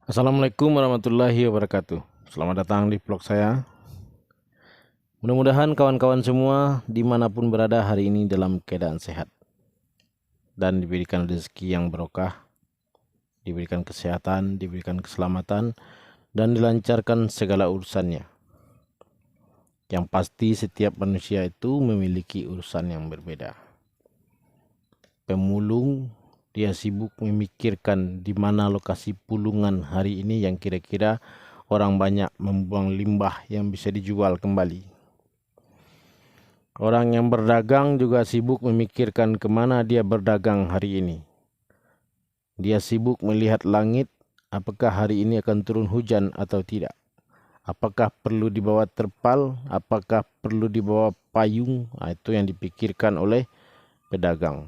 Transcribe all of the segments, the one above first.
Assalamualaikum warahmatullahi wabarakatuh. Selamat datang di vlog saya. Mudah-mudahan kawan-kawan semua dimanapun berada hari ini dalam keadaan sehat dan diberikan rezeki yang barokah, diberikan kesehatan, diberikan keselamatan, dan dilancarkan segala urusannya. Yang pasti setiap manusia itu memiliki urusan yang berbeda. Pemulung dia sibuk memikirkan di mana lokasi pulungan hari ini yang kira-kira orang banyak membuang limbah yang bisa dijual kembali. Orang yang berdagang juga sibuk memikirkan kemana dia berdagang hari ini. Dia sibuk melihat langit, apakah hari ini akan turun hujan atau tidak. Apakah perlu dibawa terpal, apakah perlu dibawa payung, itu yang dipikirkan oleh pedagang.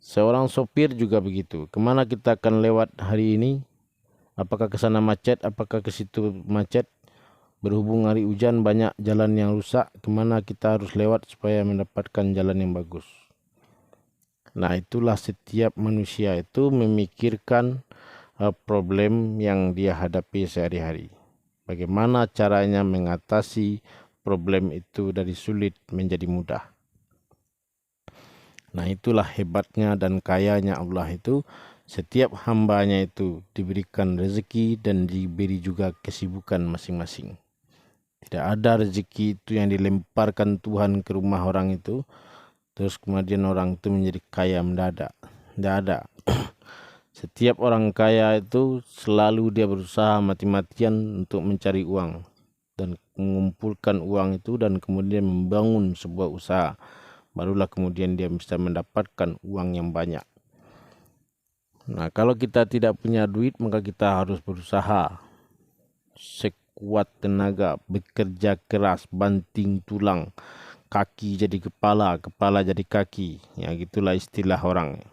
Seorang sopir juga begitu. Kemana kita akan lewat hari ini? Apakah ke sana macet? Apakah ke situ macet? Berhubung hari hujan banyak jalan yang rusak. Kemana kita harus lewat supaya mendapatkan jalan yang bagus? Nah, itulah setiap manusia itu memikirkan problem yang dia hadapi sehari-hari. Bagaimana caranya mengatasi problem itu dari sulit menjadi mudah. Nah, itulah hebatnya dan kayanya Allah itu. Setiap hambanya itu diberikan rezeki dan diberi juga kesibukan masing-masing. Tidak ada rezeki itu yang dilemparkan Tuhan ke rumah orang itu, terus kemudian orang itu menjadi kaya mendadak. Tidak ada. Setiap orang kaya itu selalu dia berusaha mati-matian untuk mencari uang dan mengumpulkan uang itu dan kemudian membangun sebuah usaha. Barulah kemudian dia bisa mendapatkan uang yang banyak. Nah, kalau kita tidak punya duit, maka kita harus berusaha sekuat tenaga, bekerja keras, banting tulang, kaki jadi kepala, kepala jadi kaki. Ya, gitulah istilah orang.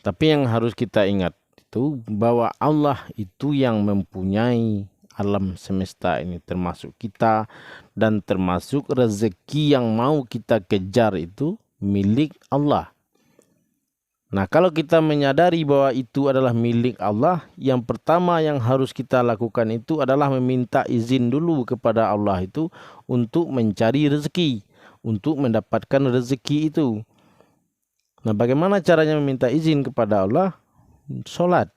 Tapi yang harus kita ingat itu bahwa Allah itu yang mempunyai alam semesta ini, termasuk kita, dan termasuk rezeki yang mau kita kejar itu milik Allah. Nah, kalau kita menyadari bahwa itu adalah milik Allah, yang pertama yang harus kita lakukan itu adalah meminta izin dulu kepada Allah itu untuk mencari rezeki, untuk mendapatkan rezeki itu. Nah, bagaimana caranya meminta izin kepada Allah? Solat.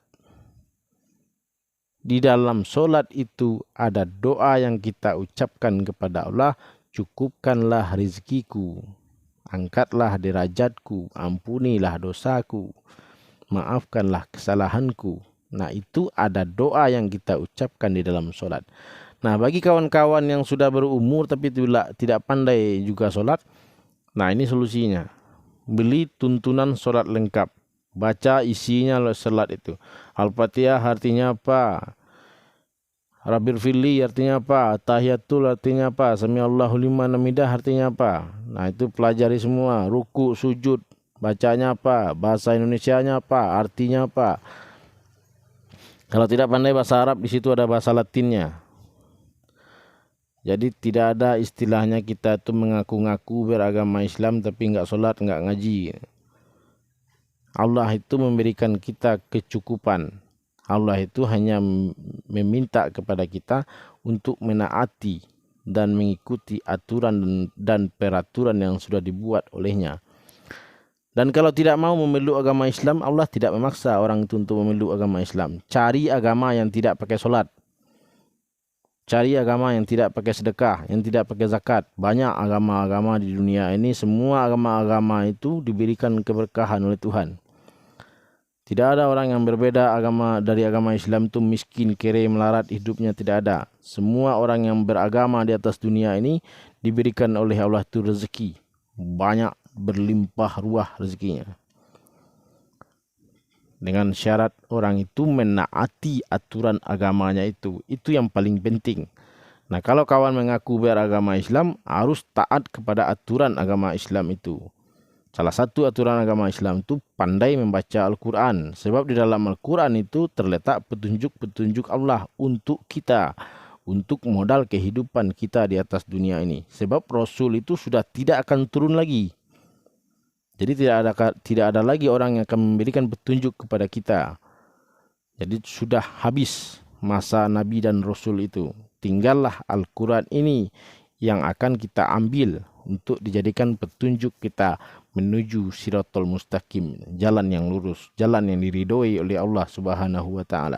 Di dalam solat itu ada doa yang kita ucapkan kepada Allah, cukupkanlah rezekiku, angkatlah derajatku, ampunilah dosaku, maafkanlah kesalahanku. Nah, itu ada doa yang kita ucapkan di dalam solat. Nah, bagi kawan-kawan yang sudah berumur tapi tidak pandai juga solat, nah ini solusinya. Beli tuntunan solat lengkap. Baca isinya solat itu. Al-Fatihah artinya apa? Rabbil Fili artinya apa? Tahiyatul artinya apa? Samiallahu liman hamidah artinya apa? Nah, itu pelajari semua. Ruku, sujud, bacanya apa? Bahasa Indonesianya apa? Artinya apa? Kalau tidak pandai bahasa Arab, di situ ada bahasa Latinnya. Jadi tidak ada istilahnya kita itu mengaku-ngaku beragama Islam tapi enggak sholat, enggak ngaji. Allah itu memberikan kita kecukupan. Allah itu hanya meminta kepada kita untuk menaati dan mengikuti aturan dan peraturan yang sudah dibuat olehnya. Dan kalau tidak mau memeluk agama Islam, Allah tidak memaksa orang itu untuk memeluk agama Islam. Cari agama yang tidak pakai sholat. Cari agama yang tidak pakai sedekah, yang tidak pakai zakat. Banyak agama-agama di dunia ini, semua agama-agama itu diberikan keberkahan oleh Tuhan. Tidak ada orang yang berbeda dari agama Islam itu miskin, kere, melarat hidupnya, tidak ada. Semua orang yang beragama di atas dunia ini diberikan oleh Allah itu rezeki. Banyak, berlimpah ruah rezekinya. Dengan syarat orang itu menaati aturan agamanya itu. Itu yang paling penting. Nah, kalau kawan mengaku beragama Islam, harus taat kepada aturan agama Islam itu. Salah satu aturan agama Islam itu pandai membaca Al-Quran. Sebab di dalam Al-Quran itu terletak petunjuk-petunjuk Allah untuk kita. Untuk modal kehidupan kita di atas dunia ini. Sebab Rasul itu sudah tidak akan turun lagi. Jadi tidak ada lagi orang yang akan memberikan petunjuk kepada kita. Jadi sudah habis masa Nabi dan Rasul itu. Tinggallah Al-Quran ini yang akan kita ambil untuk dijadikan petunjuk kita menuju Siratal Mustaqim, jalan yang lurus, jalan yang diridhoi oleh Allah Subhanahu wa taala.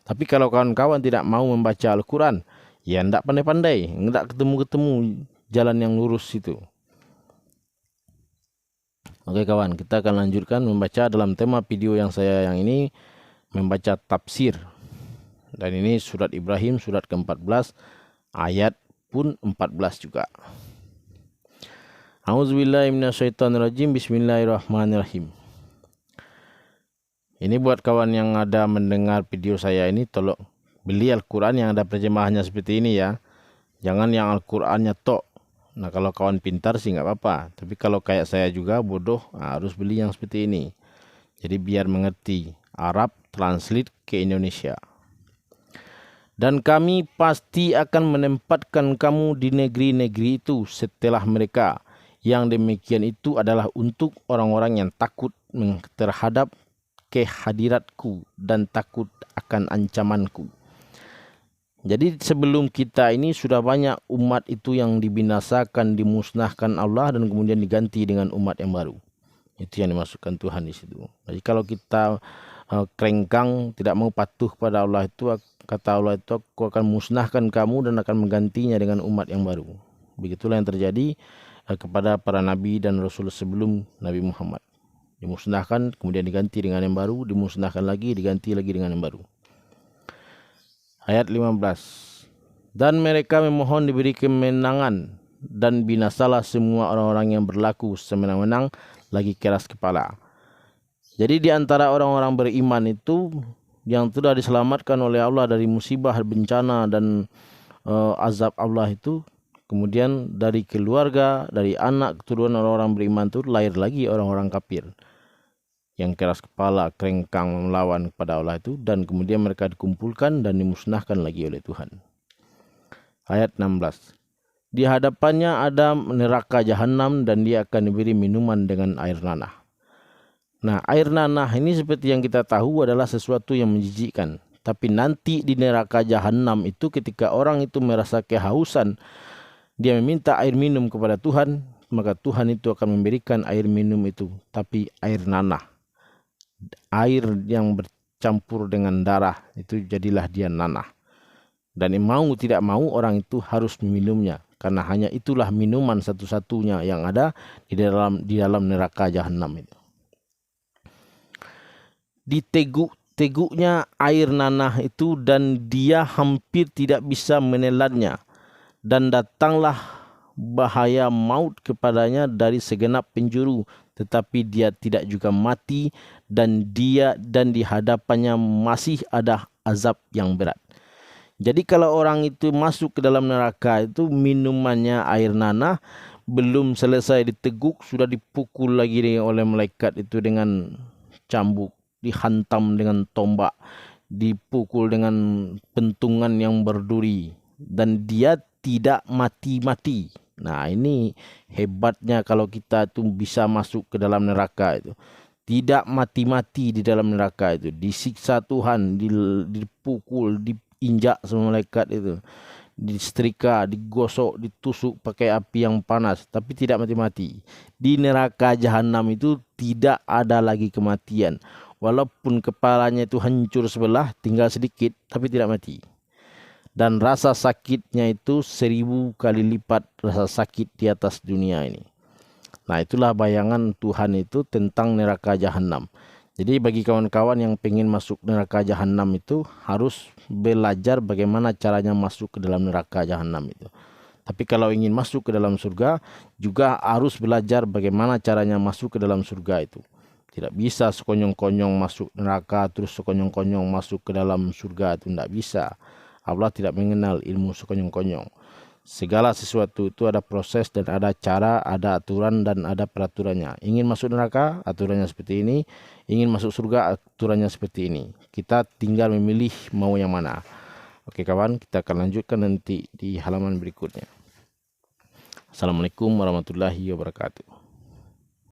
Tapi kalau kawan-kawan tidak mau membaca Al-Quran, ya ndak pandai-pandai, ndak ketemu-ketemu jalan yang lurus itu. Oke kawan, kita akan lanjutkan membaca dalam tema video yang ini, membaca tafsir. Dan ini surat Ibrahim, surat ke-14, ayat pun 14 juga. A'udzubillahi minasyaitonirrajim, bismillahirrahmanirrahim. Ini buat kawan yang ada mendengar video saya ini, tolong beli Al-Quran yang ada terjemahannya seperti ini ya. Jangan yang Al-Qurannya tok. Nah kalau kawan pintar sih nggak apa-apa. Tapi kalau kayak saya juga bodoh, harus beli yang seperti ini. Jadi biar mengerti. Arab translate ke Indonesia. Dan kami pasti akan menempatkan kamu di negeri-negeri itu setelah mereka. Yang demikian itu adalah untuk orang-orang yang takut terhadap kehadiratku dan takut akan ancamanku. Jadi sebelum kita ini sudah banyak umat itu yang dibinasakan, dimusnahkan Allah dan kemudian diganti dengan umat yang baru. Itu yang dimasukkan Tuhan di situ. Jadi kalau kita krengkang, tidak mau patuh pada Allah itu, kata Allah itu, aku akan musnahkan kamu dan akan menggantinya dengan umat yang baru. Begitulah yang terjadi kepada para nabi dan rasul sebelum Nabi Muhammad. Dimusnahkan, kemudian diganti dengan yang baru, dimusnahkan lagi, diganti lagi dengan yang baru. Ayat 15. Dan mereka memohon diberi kemenangan dan binasalah semua orang-orang yang berlaku semenang-menang lagi keras kepala. Jadi di antara orang-orang beriman itu yang sudah diselamatkan oleh Allah dari musibah, bencana dan azab Allah itu, kemudian dari keluarga, dari anak keturunan orang-orang beriman itu lahir lagi orang-orang kafir yang keras kepala, krengkang melawan kepada Allah itu, dan kemudian mereka dikumpulkan dan dimusnahkan lagi oleh Tuhan. Ayat 16. Di hadapannya ada neraka jahanam dan dia akan diberi minuman dengan air nanah. Nah, air nanah ini seperti yang kita tahu adalah sesuatu yang menjijikkan. Tapi nanti di neraka jahanam itu ketika orang itu merasa kehausan, dia meminta air minum kepada Tuhan, maka Tuhan itu akan memberikan air minum itu, tapi air nanah. Air yang bercampur dengan darah itu jadilah dia nanah. Dan mau tidak mau orang itu harus meminumnya, karena hanya itulah minuman satu-satunya yang ada di dalam neraka jahanam itu. Diteguk-teguknya air nanah itu dan dia hampir tidak bisa menelannya, dan datanglah bahaya maut kepadanya dari segenap penjuru, tetapi dia tidak juga mati, dan di hadapannya masih ada azab yang berat. Jadi kalau orang itu masuk ke dalam neraka itu, minumannya air nanah, belum selesai diteguk sudah dipukul lagi oleh malaikat itu dengan cambuk, dihantam dengan tombak, dipukul dengan pentungan yang berduri, dan dia tidak mati-mati. Nah ini hebatnya kalau kita tuh bisa masuk ke dalam neraka itu. Tidak mati-mati di dalam neraka itu. Disiksa Tuhan, dipukul, diinjak sama malaikat itu. Disetrika, digosok, ditusuk pakai api yang panas. Tapi tidak mati-mati. Di neraka jahanam itu tidak ada lagi kematian. Walaupun kepalanya itu hancur sebelah, tinggal sedikit, tapi tidak mati. Dan rasa sakitnya itu 1000 kali lipat rasa sakit di atas dunia ini. Nah itulah bayangan Tuhan itu tentang neraka jahanam. Jadi bagi kawan-kawan yang pengen masuk neraka jahanam itu harus belajar bagaimana caranya masuk ke dalam neraka jahanam itu. Tapi kalau ingin masuk ke dalam surga juga harus belajar bagaimana caranya masuk ke dalam surga itu. Tidak bisa sekonyong-konyong masuk neraka terus sekonyong-konyong masuk ke dalam surga itu, tidak bisa. Allah tidak mengenal ilmu sekonyong-konyong. Segala sesuatu itu ada proses dan ada cara, ada aturan dan ada peraturannya. Ingin masuk neraka, aturannya seperti ini. Ingin masuk surga, aturannya seperti ini. Kita tinggal memilih mau yang mana. Oke kawan, kita akan lanjutkan nanti di halaman berikutnya. Assalamualaikum warahmatullahi wabarakatuh.